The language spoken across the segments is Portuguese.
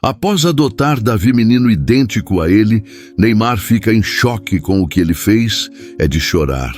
Após adotar Davi, menino idêntico a ele, Neymar fica em choque com o que ele fez, é de chorar.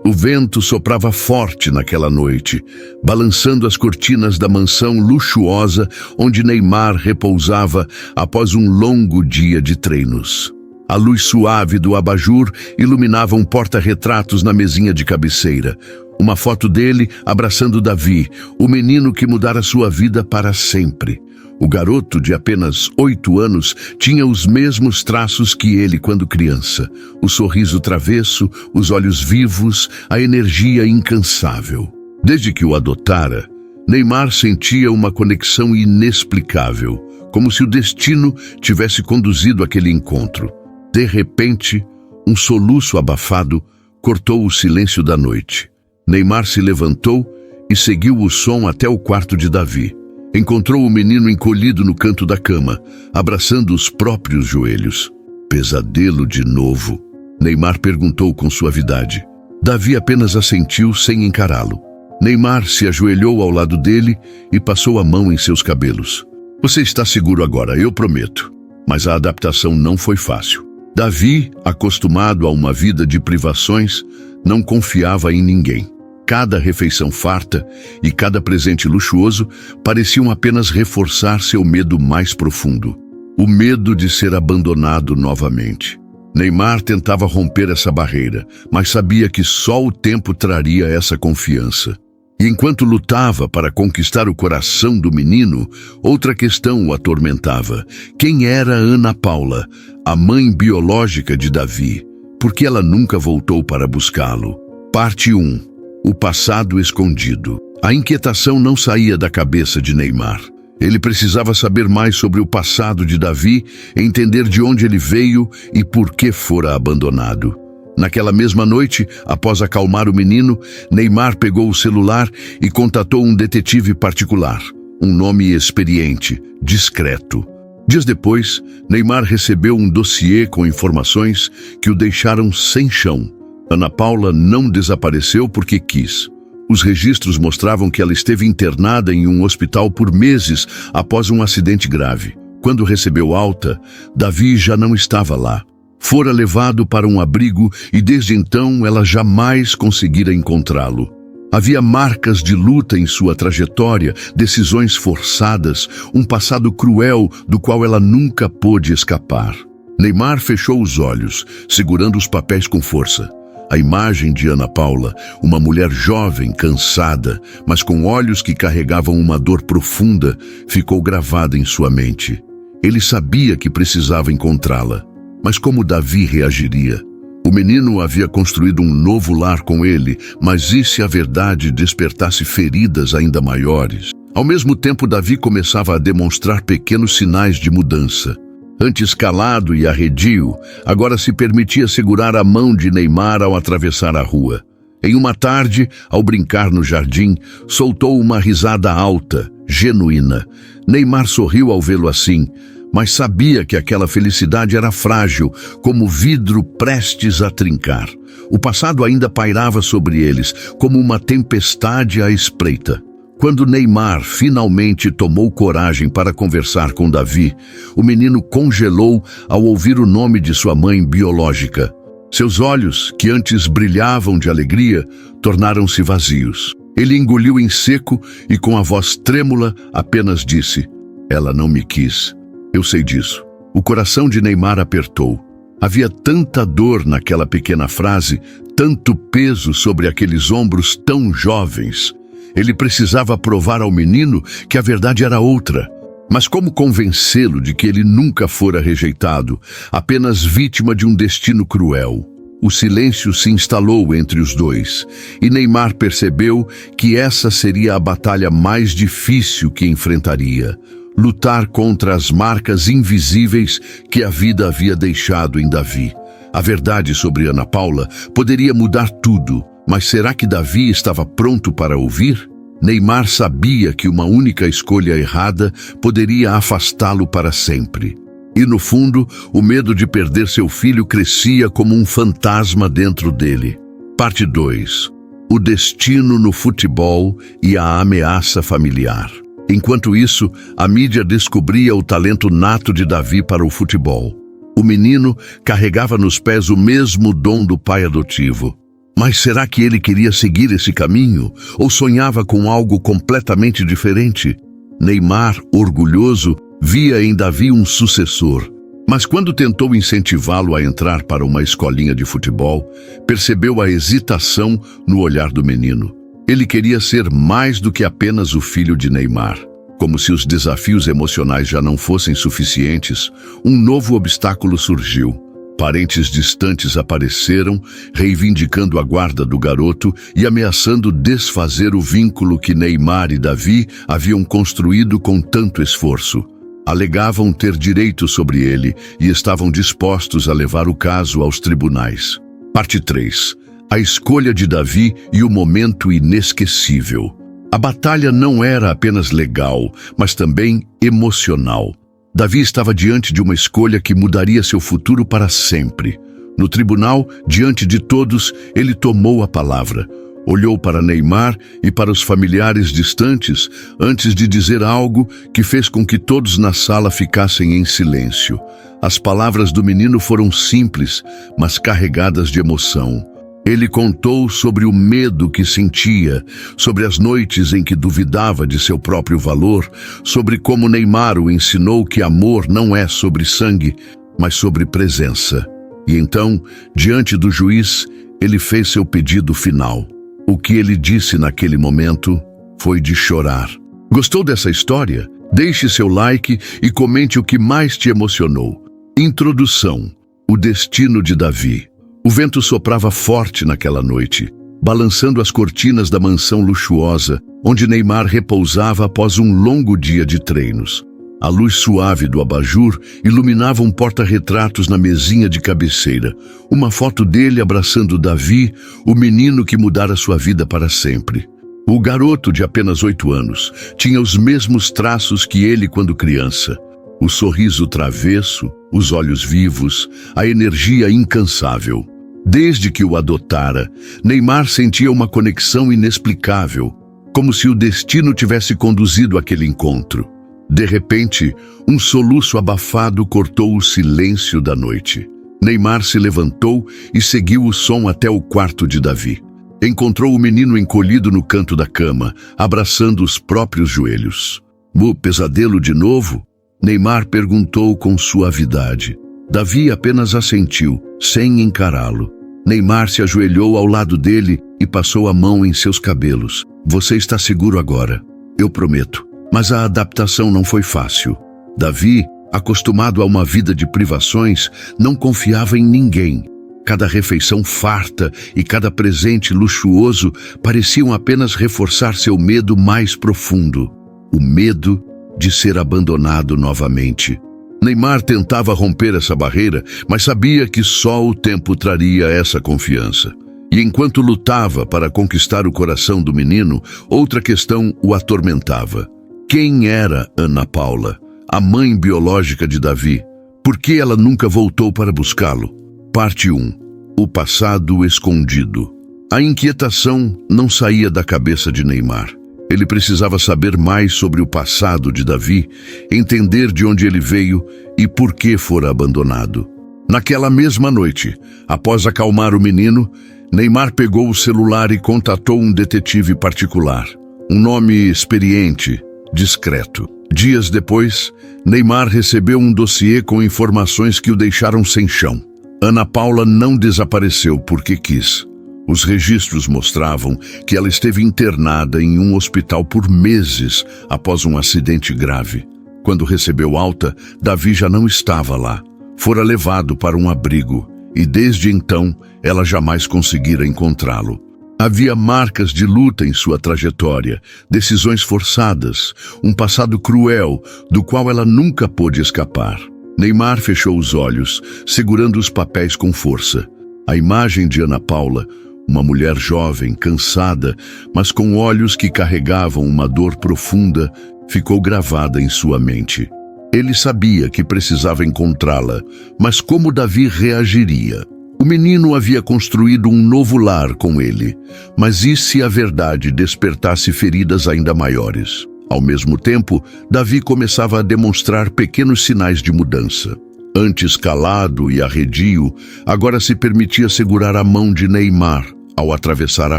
O vento soprava forte naquela noite, balançando as cortinas da mansão luxuosa onde Neymar repousava após um longo dia de treinos. A luz suave do abajur iluminava um porta-retratos na mesinha de cabeceira. Uma foto dele abraçando Davi, o menino que mudara sua vida para sempre. O garoto de apenas 8 anos tinha os mesmos traços que ele quando criança. O sorriso travesso, os olhos vivos, a energia incansável. Desde que o adotara, Neymar sentia uma conexão inexplicável, como se o destino tivesse conduzido aquele encontro. De repente, um soluço abafado cortou o silêncio da noite. Neymar se levantou e seguiu o som até o quarto de Davi. Encontrou o menino encolhido no canto da cama, abraçando os próprios joelhos. Pesadelo de novo? Neymar perguntou com suavidade. Davi apenas assentiu sem encará-lo. Neymar se ajoelhou ao lado dele e passou a mão em seus cabelos. Você está seguro agora, eu prometo. Mas a adaptação não foi fácil. Davi, acostumado a uma vida de privações, não confiava em ninguém. Cada refeição farta e cada presente luxuoso pareciam apenas reforçar seu medo mais profundo. O medo de ser abandonado novamente. Neymar tentava romper essa barreira, mas sabia que só o tempo traria essa confiança. E enquanto lutava para conquistar o coração do menino, outra questão o atormentava. Quem era Ana Paula, a mãe biológica de Davi? Por que ela nunca voltou para buscá-lo? Parte 1. O passado escondido. A inquietação não saía da cabeça de Neymar. Ele precisava saber mais sobre o passado de Davi, entender de onde ele veio e por que fora abandonado. Naquela mesma noite, após acalmar o menino, Neymar pegou o celular e contatou um detetive particular. Um nome experiente, discreto. Dias depois, Neymar recebeu um dossiê com informações que o deixaram sem chão. Ana Paula não desapareceu porque quis. Os registros mostravam que ela esteve internada em um hospital por meses após um acidente grave. Quando recebeu alta, Davi já não estava lá. Fora levado para um abrigo e desde então ela jamais conseguira encontrá-lo. Havia marcas de luta em sua trajetória, decisões forçadas, um passado cruel do qual ela nunca pôde escapar. Neymar fechou os olhos, segurando os papéis com força. A imagem de Ana Paula, uma mulher jovem, cansada, mas com olhos que carregavam uma dor profunda, ficou gravada em sua mente. Ele sabia que precisava encontrá-la. Mas como Davi reagiria? O menino havia construído um novo lar com ele, mas e se a verdade despertasse feridas ainda maiores? Ao mesmo tempo, Davi começava a demonstrar pequenos sinais de mudança. Antes calado e arredio, agora se permitia segurar a mão de Neymar ao atravessar a rua. Em uma tarde, ao brincar no jardim, soltou uma risada alta, genuína. Neymar sorriu ao vê-lo assim, mas sabia que aquela felicidade era frágil, como vidro prestes a trincar. O passado ainda pairava sobre eles, como uma tempestade à espreita. Quando Neymar finalmente tomou coragem para conversar com Davi, o menino congelou ao ouvir o nome de sua mãe biológica. Seus olhos, que antes brilhavam de alegria, tornaram-se vazios. Ele engoliu em seco e com a voz trêmula apenas disse: "Ela não me quis. Eu sei disso." O coração de Neymar apertou. Havia tanta dor naquela pequena frase, tanto peso sobre aqueles ombros tão jovens. Ele precisava provar ao menino que a verdade era outra. Mas como convencê-lo de que ele nunca fora rejeitado, apenas vítima de um destino cruel? O silêncio se instalou entre os dois, e Neymar percebeu que essa seria a batalha mais difícil que enfrentaria. Lutar contra as marcas invisíveis que a vida havia deixado em Davi. A verdade sobre Ana Paula poderia mudar tudo, mas será que Davi estava pronto para ouvir? Neymar sabia que uma única escolha errada poderia afastá-lo para sempre. E no fundo, o medo de perder seu filho crescia como um fantasma dentro dele. Parte 2. O destino no futebol e a ameaça familiar. Enquanto isso, a mídia descobria o talento nato de Davi para o futebol. O menino carregava nos pés o mesmo dom do pai adotivo. Mas será que ele queria seguir esse caminho? Ou sonhava com algo completamente diferente? Neymar, orgulhoso, via em Davi um sucessor. Mas quando tentou incentivá-lo a entrar para uma escolinha de futebol, percebeu a hesitação no olhar do menino. Ele queria ser mais do que apenas o filho de Neymar. Como se os desafios emocionais já não fossem suficientes, um novo obstáculo surgiu. Parentes distantes apareceram, reivindicando a guarda do garoto e ameaçando desfazer o vínculo que Neymar e Davi haviam construído com tanto esforço. Alegavam ter direito sobre ele e estavam dispostos a levar o caso aos tribunais. Parte 3. A escolha de Davi e o momento inesquecível. A batalha não era apenas legal, mas também emocional. Davi estava diante de uma escolha que mudaria seu futuro para sempre. No tribunal, diante de todos, ele tomou a palavra. Olhou para Neymar e para os familiares distantes antes de dizer algo que fez com que todos na sala ficassem em silêncio. As palavras do menino foram simples, mas carregadas de emoção. Ele contou sobre o medo que sentia, sobre as noites em que duvidava de seu próprio valor, sobre como Neymar o ensinou que amor não é sobre sangue, mas sobre presença. E então, diante do juiz, ele fez seu pedido final. O que ele disse naquele momento foi de chorar. Gostou dessa história? Deixe seu like e comente o que mais te emocionou. Introdução: o destino de Davi. O vento soprava forte naquela noite, balançando as cortinas da mansão luxuosa, onde Neymar repousava após um longo dia de treinos. A luz suave do abajur iluminava um porta-retratos na mesinha de cabeceira, uma foto dele abraçando Davi, o menino que mudara sua vida para sempre. O garoto de apenas 8 anos tinha os mesmos traços que ele quando criança. O sorriso travesso, os olhos vivos, a energia incansável. Desde que o adotara, Neymar sentia uma conexão inexplicável, como se o destino tivesse conduzido àquele encontro. De repente, um soluço abafado cortou o silêncio da noite. Neymar se levantou e seguiu o som até o quarto de Davi. Encontrou o menino encolhido no canto da cama, abraçando os próprios joelhos. O pesadelo de novo? Neymar perguntou com suavidade. Davi apenas assentiu, sem encará-lo. Neymar se ajoelhou ao lado dele e passou a mão em seus cabelos. Você está seguro agora, eu prometo. Mas a adaptação não foi fácil. Davi, acostumado a uma vida de privações, não confiava em ninguém. Cada refeição farta e cada presente luxuoso pareciam apenas reforçar seu medo mais profundo. O medo de ser abandonado novamente. Neymar tentava romper essa barreira, mas sabia que só o tempo traria essa confiança. E enquanto lutava para conquistar o coração do menino, outra questão o atormentava. Quem era Ana Paula, a mãe biológica de Davi? Por que ela nunca voltou para buscá-lo? Parte 1. O passado escondido. A inquietação não saía da cabeça de Neymar. Ele precisava saber mais sobre o passado de Davi, entender de onde ele veio e por que fora abandonado. Naquela mesma noite, após acalmar o menino, Neymar pegou o celular e contatou um detetive particular. Um nome experiente, discreto. Dias depois, Neymar recebeu um dossiê com informações que o deixaram sem chão. Ana Paula não desapareceu porque quis. Os registros mostravam que ela esteve internada em um hospital por meses após um acidente grave. Quando recebeu alta, Davi já não estava lá. Fora levado para um abrigo e desde então ela jamais conseguira encontrá-lo. Havia marcas de luta em sua trajetória, decisões forçadas, um passado cruel do qual ela nunca pôde escapar. Neymar fechou os olhos, segurando os papéis com força. A imagem de Ana Paula, uma mulher jovem, cansada, mas com olhos que carregavam uma dor profunda, ficou gravada em sua mente. Ele sabia que precisava encontrá-la, mas como Davi reagiria? O menino havia construído um novo lar com ele, mas e se a verdade despertasse feridas ainda maiores? Ao mesmo tempo, Davi começava a demonstrar pequenos sinais de mudança. Antes calado e arredio, agora se permitia segurar a mão de Neymar ao atravessar a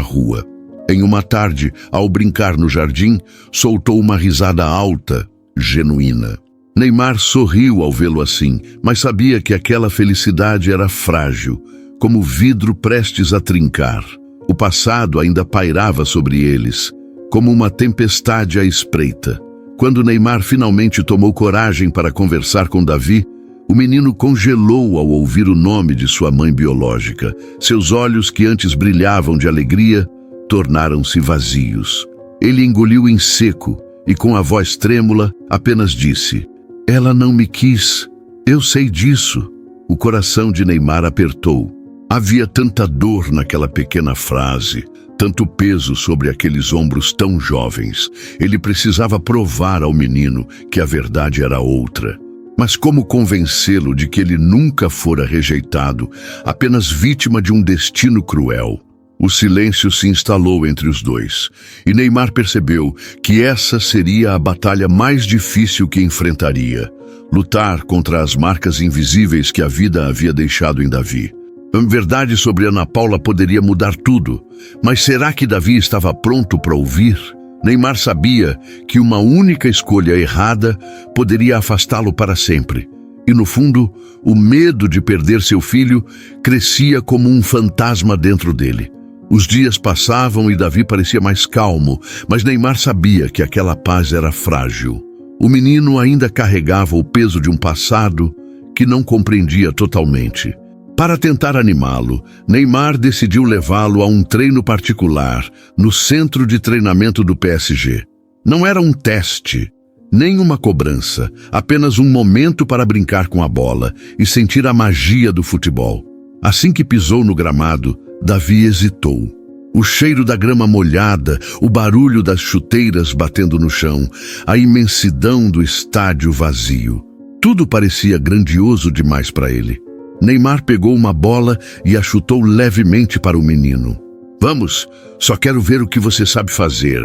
rua. Em uma tarde, ao brincar no jardim, soltou uma risada alta, genuína. Neymar sorriu ao vê-lo assim, mas sabia que aquela felicidade era frágil, como vidro prestes a trincar. O passado ainda pairava sobre eles, como uma tempestade à espreita. Quando Neymar finalmente tomou coragem para conversar com Davi, o menino congelou ao ouvir o nome de sua mãe biológica. Seus olhos, que antes brilhavam de alegria, tornaram-se vazios. Ele engoliu em seco e, com a voz trêmula, apenas disse: "Ela não me quis. Eu sei disso." O coração de Neymar apertou. Havia tanta dor naquela pequena frase, tanto peso sobre aqueles ombros tão jovens. Ele precisava provar ao menino que a verdade era outra. Mas como convencê-lo de que ele nunca fora rejeitado, apenas vítima de um destino cruel? O silêncio se instalou entre os dois, e Neymar percebeu que essa seria a batalha mais difícil que enfrentaria: lutar contra as marcas invisíveis que a vida havia deixado em Davi. A verdade sobre Ana Paula poderia mudar tudo, mas será que Davi estava pronto para ouvir? Neymar sabia que uma única escolha errada poderia afastá-lo para sempre. E no fundo, o medo de perder seu filho crescia como um fantasma dentro dele. Os dias passavam e Davi parecia mais calmo, mas Neymar sabia que aquela paz era frágil. O menino ainda carregava o peso de um passado que não compreendia totalmente. Para tentar animá-lo, Neymar decidiu levá-lo a um treino particular no centro de treinamento do PSG. Não era um teste, nem uma cobrança, apenas um momento para brincar com a bola e sentir a magia do futebol. Assim que pisou no gramado, Davi hesitou. O cheiro da grama molhada, o barulho das chuteiras batendo no chão, a imensidão do estádio vazio. Tudo parecia grandioso demais para ele. Neymar pegou uma bola e a chutou levemente para o menino. "Vamos, só quero ver o que você sabe fazer."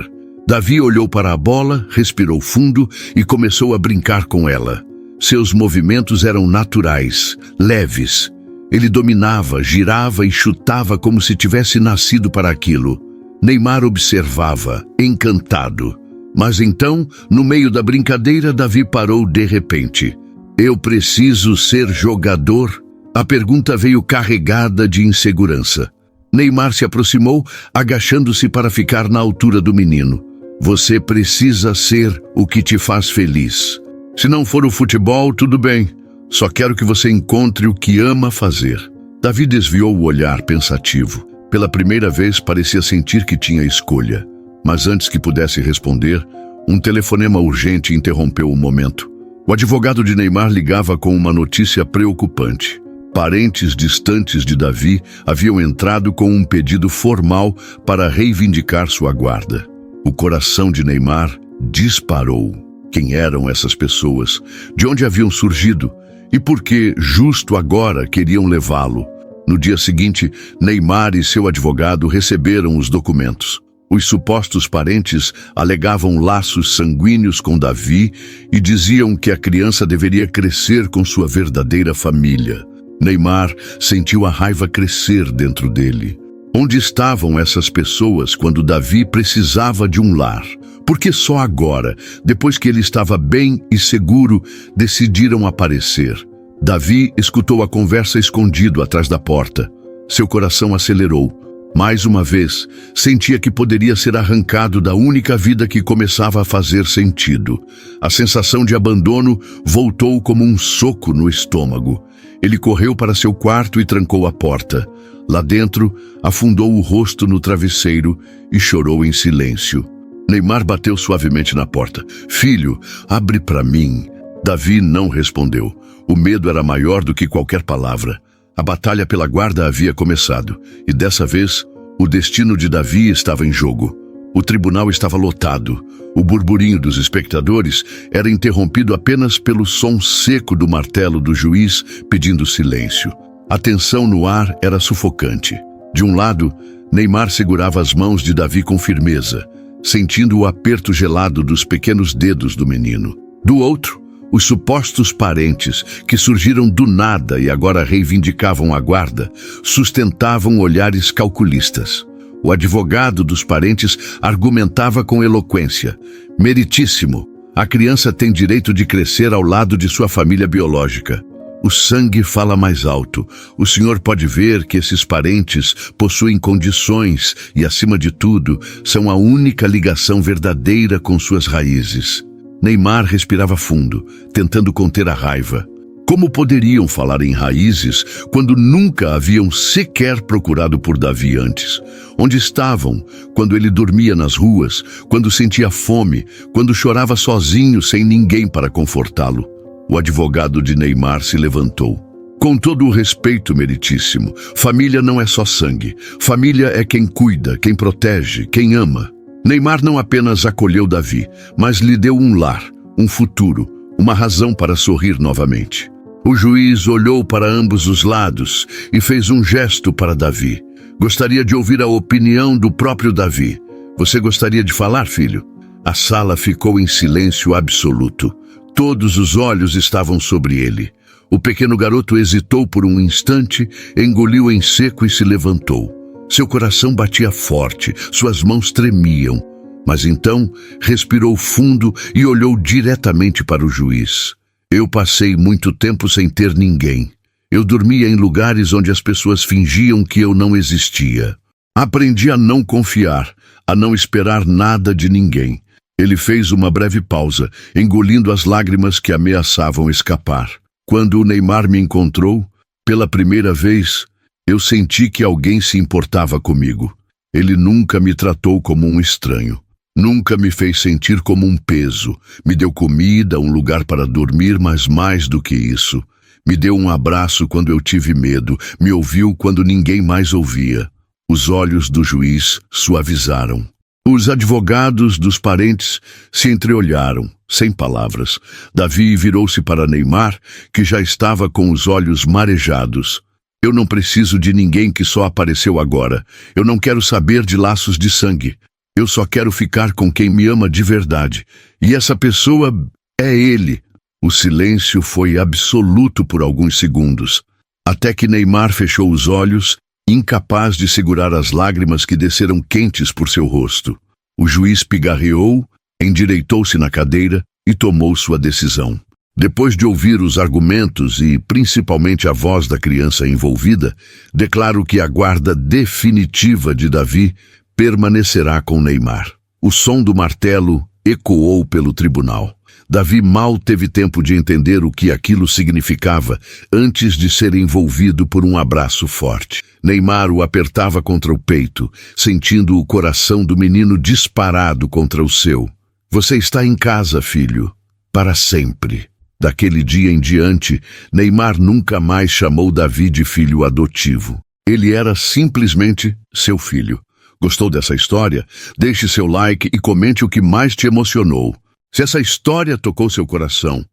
Davi olhou para a bola, respirou fundo e começou a brincar com ela. Seus movimentos eram naturais, leves. Ele dominava, girava e chutava como se tivesse nascido para aquilo. Neymar observava, encantado. Mas então, no meio da brincadeira, Davi parou de repente. "Eu preciso ser jogador?" A pergunta veio carregada de insegurança. Neymar se aproximou, agachando-se para ficar na altura do menino. "Você precisa ser o que te faz feliz. Se não for o futebol, tudo bem. Só quero que você encontre o que ama fazer." Davi desviou o olhar pensativo. Pela primeira vez parecia sentir que tinha escolha. Mas antes que pudesse responder, um telefonema urgente interrompeu o momento. O advogado de Neymar ligava com uma notícia preocupante. Parentes distantes de Davi haviam entrado com um pedido formal para reivindicar sua guarda. O coração de Neymar disparou. Quem eram essas pessoas? De onde haviam surgido? E por que, justo agora, queriam levá-lo? No dia seguinte, Neymar e seu advogado receberam os documentos. Os supostos parentes alegavam laços sanguíneos com Davi e diziam que a criança deveria crescer com sua verdadeira família. Neymar sentiu a raiva crescer dentro dele. Onde estavam essas pessoas quando Davi precisava de um lar? Por que só agora, depois que ele estava bem e seguro, decidiram aparecer? Davi escutou a conversa escondido atrás da porta. Seu coração acelerou. Mais uma vez, sentia que poderia ser arrancado da única vida que começava a fazer sentido. A sensação de abandono voltou como um soco no estômago. Ele correu para seu quarto e trancou a porta. Lá dentro, afundou o rosto no travesseiro e chorou em silêncio. Neymar bateu suavemente na porta. "Filho, abre para mim." Davi não respondeu. O medo era maior do que qualquer palavra. A batalha pela guarda havia começado, e dessa vez, o destino de Davi estava em jogo. O tribunal estava lotado. O burburinho dos espectadores era interrompido apenas pelo som seco do martelo do juiz pedindo silêncio. A tensão no ar era sufocante. De um lado, Neymar segurava as mãos de Davi com firmeza. sentindo o aperto gelado dos pequenos dedos do menino. Do outro, os supostos parentes, que surgiram do nada e agora reivindicavam a guarda, sustentavam olhares calculistas. O advogado dos parentes argumentava com eloquência: "Meritíssimo, a criança tem direito de crescer ao lado de sua família biológica. O sangue fala mais alto. O senhor pode ver que esses parentes possuem condições e, acima de tudo, são a única ligação verdadeira com suas raízes." Neymar respirava fundo, tentando conter a raiva. Como poderiam falar em raízes quando nunca haviam sequer procurado por Davi antes? Onde estavam quando ele dormia nas ruas, quando sentia fome, quando chorava sozinho sem ninguém para confortá-lo? O advogado de Neymar se levantou. "Com todo o respeito, meritíssimo, família não é só sangue. Família é quem cuida, quem protege, quem ama." Neymar não apenas acolheu Davi, mas lhe deu um lar, um futuro, uma razão para sorrir novamente. O juiz olhou para ambos os lados e fez um gesto para Davi. "Gostaria de ouvir a opinião do próprio Davi. Você gostaria de falar, filho?" A sala ficou em silêncio absoluto. Todos os olhos estavam sobre ele. O pequeno garoto hesitou por um instante, engoliu em seco e se levantou. Seu coração batia forte, suas mãos tremiam. Mas então respirou fundo e olhou diretamente para o juiz. "Eu passei muito tempo sem ter ninguém. Eu dormia em lugares onde as pessoas fingiam que eu não existia. Aprendi a não confiar, a não esperar nada de ninguém." Ele fez uma breve pausa, engolindo as lágrimas que ameaçavam escapar. "Quando o Neymar me encontrou, pela primeira vez, eu senti que alguém se importava comigo. Ele nunca me tratou como um estranho. Nunca me fez sentir como um peso. Me deu comida, um lugar para dormir, mas mais do que isso. Me deu um abraço quando eu tive medo. Me ouviu quando ninguém mais ouvia." Os olhos do juiz suavizaram. Os advogados dos parentes se entreolharam, sem palavras. Davi virou-se para Neymar, que já estava com os olhos marejados. "Eu não preciso de ninguém que só apareceu agora. Eu não quero saber de laços de sangue. Eu só quero ficar com quem me ama de verdade. E essa pessoa é ele." O silêncio foi absoluto por alguns segundos, até que Neymar fechou os olhos, incapaz de segurar as lágrimas que desceram quentes por seu rosto. O juiz pigarreou, endireitou-se na cadeira e tomou sua decisão. Depois de ouvir os argumentos e principalmente a voz da criança envolvida, declaro que a guarda definitiva de Davi permanecerá com Neymar. O som do martelo ecoou pelo tribunal. Davi mal teve tempo de entender o que aquilo significava antes de ser envolvido por um abraço forte. Neymar o apertava contra o peito, sentindo o coração do menino disparado contra o seu. "Você está em casa, filho, para sempre." Daquele dia em diante, Neymar nunca mais chamou Davi de filho adotivo. Ele era simplesmente seu filho. Gostou dessa história? Deixe seu like e comente o que mais te emocionou. Se essa história tocou seu coração,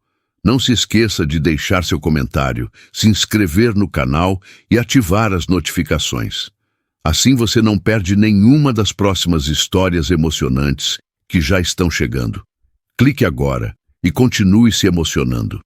não se esqueça de deixar seu comentário, se inscrever no canal e ativar as notificações. Assim você não perde nenhuma das próximas histórias emocionantes que já estão chegando. Clique agora e continue se emocionando.